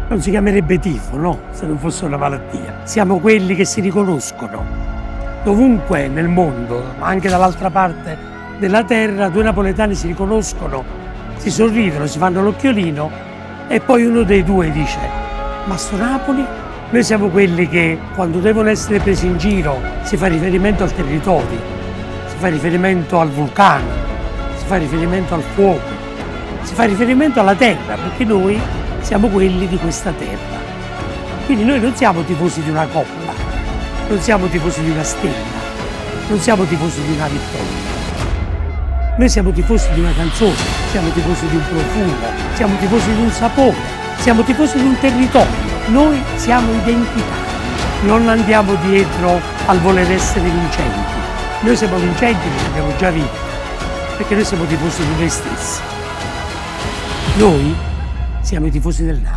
Non si chiamerebbe tifo, no? Se non fosse una malattia. Siamo quelli che si riconoscono. Dovunque nel mondo, ma anche dall'altra parte della terra, due napoletani si riconoscono, si sorridono, si fanno l'occhiolino e poi uno dei due dice: ma sto Napoli? Noi siamo quelli che quando devono essere presi in giro si fa riferimento al territorio, si fa riferimento al vulcano, si fa riferimento al fuoco, si fa riferimento alla terra, perché noi siamo quelli di questa terra. Quindi noi non siamo tifosi di una coppa, non siamo tifosi di una stella, non siamo tifosi di una vittoria. Noi siamo tifosi di una canzone, siamo tifosi di un profumo, siamo tifosi di un sapore, siamo tifosi di un territorio. Noi siamo identitari, non andiamo dietro al voler essere vincenti. Noi siamo vincenti perché abbiamo già vinto, perché noi siamo tifosi di noi stessi. Noi siamo i tifosi del Napoli.